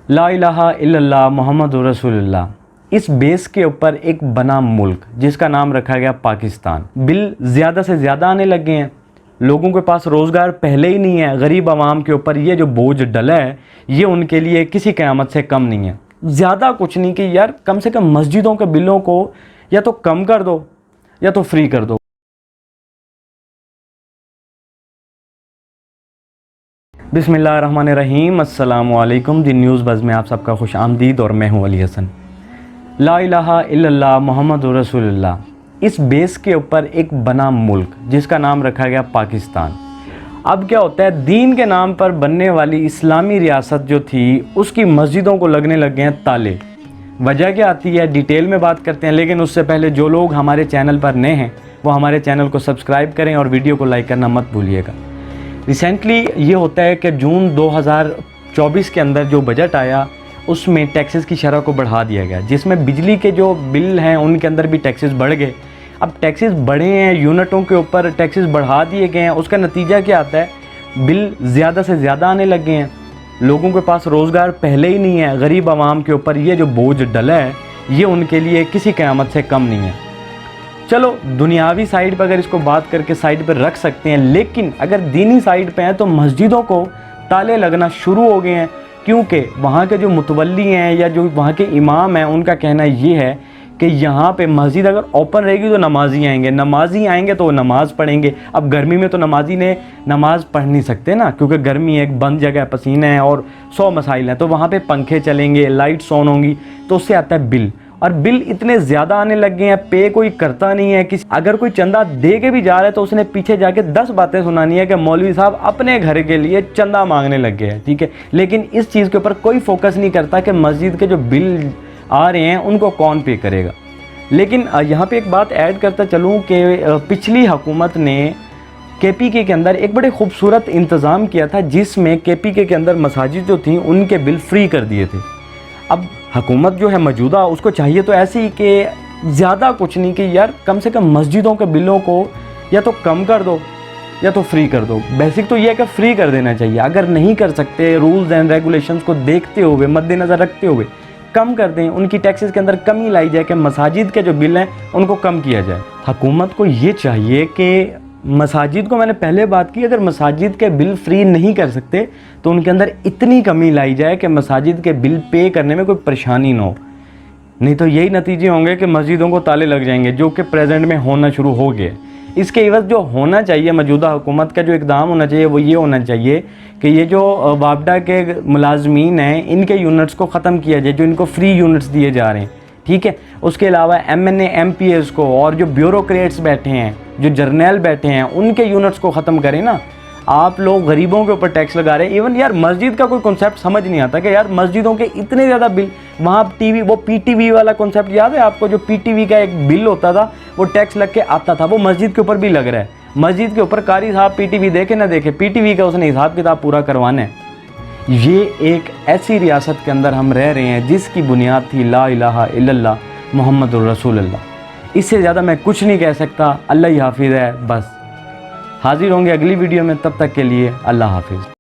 لا الہ الا اللہ محمد رسول اللہ، اس بیس کے اوپر ایک بنا ملک جس کا نام رکھا گیا پاکستان۔ بل زیادہ سے زیادہ آنے لگے ہیں، لوگوں کے پاس روزگار پہلے ہی نہیں ہے، غریب عوام کے اوپر یہ جو بوجھ ڈلا ہے یہ ان کے لیے کسی قیامت سے کم نہیں ہے۔ زیادہ کچھ نہیں کہ یار کم سے کم مسجدوں کے بلوں کو یا تو کم کر دو یا تو فری کر دو۔ بسم اللہ الرحمن الرحیم، السلام علیکم۔ دی نیوز بز میں آپ سب کا خوش آمدید اور میں ہوں علی حسن۔ لا الہ الا اللہ محمد رسول اللہ، اس بیس کے اوپر ایک بنا ملک جس کا نام رکھا گیا پاکستان۔ اب کیا ہوتا ہے، دین کے نام پر بننے والی اسلامی ریاست جو تھی اس کی مسجدوں کو لگنے لگ گئے ہیں تالے۔ وجہ کیا آتی ہے ڈیٹیل میں بات کرتے ہیں، لیکن اس سے پہلے جو لوگ ہمارے چینل پر نئے ہیں وہ ہمارے چینل کو سبسکرائب کریں اور ویڈیو کو لائک کرنا مت بھولیے گا۔ ریسنٹلی یہ ہوتا ہے کہ جون 2024 کے اندر جو بجٹ آیا اس میں ٹیکسز کی شرح کو بڑھا دیا گیا، جس میں بجلی کے جو بل ہیں ان کے اندر بھی ٹیکسز بڑھ گئے۔ اب ٹیکسز بڑھے ہیں، یونٹوں کے اوپر ٹیکسز بڑھا دیے گئے ہیں، اس کا نتیجہ کیا آتا ہے، بل زیادہ سے زیادہ آنے لگے ہیں، لوگوں کے پاس روزگار پہلے ہی نہیں ہے، غریب عوام کے اوپر یہ جو بوجھ ڈلا ہے یہ ان کے لیے کسی قیامت سے کم نہیں ہے۔ چلو دنیاوی سائیڈ پہ اگر اس کو بات کر کے سائیڈ پہ رکھ سکتے ہیں، لیکن اگر دینی سائیڈ پہ ہیں تو مسجدوں کو تالے لگنا شروع ہو گئے ہیں، کیونکہ وہاں کے جو متولی ہیں یا جو وہاں کے امام ہیں ان کا کہنا یہ ہے کہ یہاں پہ مسجد اگر اوپن رہے گی تو نمازی آئیں گے تو وہ نماز پڑھیں گے۔ اب گرمی میں تو نمازی نے نماز پڑھ نہیں سکتے نا، کیونکہ گرمی ایک بند جگہ ہے، پسینہ ہے اور 100 مسائل ہیں، تو وہاں پہ پنکھے چلیں گے، لائٹس آن ہوں گی، تو اس سے آتا ہے بل، اور بل اتنے زیادہ آنے لگ گئے ہیں، پے کوئی کرتا نہیں ہے۔ اگر کوئی چندہ دے کے بھی جا رہا ہے تو اس نے پیچھے جا کے 10 باتیں سنانی ہے کہ مولوی صاحب اپنے گھر کے لیے چندہ مانگنے لگ گئے ہیں، ٹھیک ہے، لیکن اس چیز کے اوپر کوئی فوکس نہیں کرتا کہ مسجد کے جو بل آ رہے ہیں ان کو کون پے کرے گا۔ لیکن یہاں پہ ایک بات ایڈ کرتا چلوں کہ پچھلی حکومت نے کے پی کے اندر ایک بڑے خوبصورت انتظام کیا تھا، جس میں کے پی کے اندر مساجد جو تھیں ان کے بل فری کر دیے تھے۔ اب حکومت جو ہے موجودہ اس کو چاہیے تو ایسی کہ زیادہ کچھ نہیں کہ یار کم سے کم مسجدوں کے بلوں کو یا تو کم کر دو یا تو فری کر دو۔ بیسک تو یہ ہے کہ فری کر دینا چاہیے، اگر نہیں کر سکتے رولز اینڈ ریگولیشنز کو دیکھتے ہوئے مد نظر رکھتے ہوئے کم کر دیں، ان کی ٹیکسز کے اندر کمی لائی جائے کہ مساجد کے جو بل ہیں ان کو کم کیا جائے۔ حکومت کو یہ چاہیے کہ مساجد کو، میں نے پہلے بات کی، اگر مساجد کے بل فری نہیں کر سکتے تو ان کے اندر اتنی کمی لائی جائے کہ مساجد کے بل پے کرنے میں کوئی پریشانی نہ ہو، نہیں تو یہی نتیجے ہوں گے کہ مسجدوں کو تالے لگ جائیں گے، جو کہ پریزنٹ میں ہونا شروع ہو گئے۔ اس کے عوض جو ہونا چاہیے، موجودہ حکومت کا جو اقدام ہونا چاہیے وہ یہ ہونا چاہیے کہ یہ جو وابڈا کے ملازمین ہیں ان کے یونٹس کو ختم کیا جائے، جو ان کو فری یونٹس دیے جا رہے ہیں، ٹھیک ہے۔ اس کے علاوہ M N A M P S کو اور جو بیوروکریٹس بیٹھے ہیں، جو جرنیل بیٹھے ہیں، ان کے یونٹس کو ختم کریں نا۔ آپ لوگ غریبوں کے اوپر ٹیکس لگا رہے ہیں، ایون یار مسجد کا کوئی کنسیپٹ سمجھ نہیں آتا کہ یار مسجدوں کے اتنے زیادہ بل، وہاں ٹی وی، وہ پی ٹی وی والا کنسیپٹ یاد ہے آپ کو، جو پی ٹی وی کا ایک بل ہوتا تھا وہ ٹیکس لگ کے آتا تھا، وہ مسجد کے اوپر بھی لگ رہا ہے۔ مسجد کے اوپر قاری صاحب پی ٹی وی دیکھے نہ دیکھے، پی ٹی وی کا اس نے حساب کتاب پورا کروانا ہے۔ یہ ایک ایسی ریاست کے اندر ہم رہ رہے ہیں جس کی بنیاد تھی لا الہ الا اللہ محمد الرسول اللہ۔ اس سے زیادہ میں کچھ نہیں کہہ سکتا، اللہ ہی حافظ ہے بس۔ حاضر ہوں گے اگلی ویڈیو میں، تب تک کے لیے اللہ حافظ۔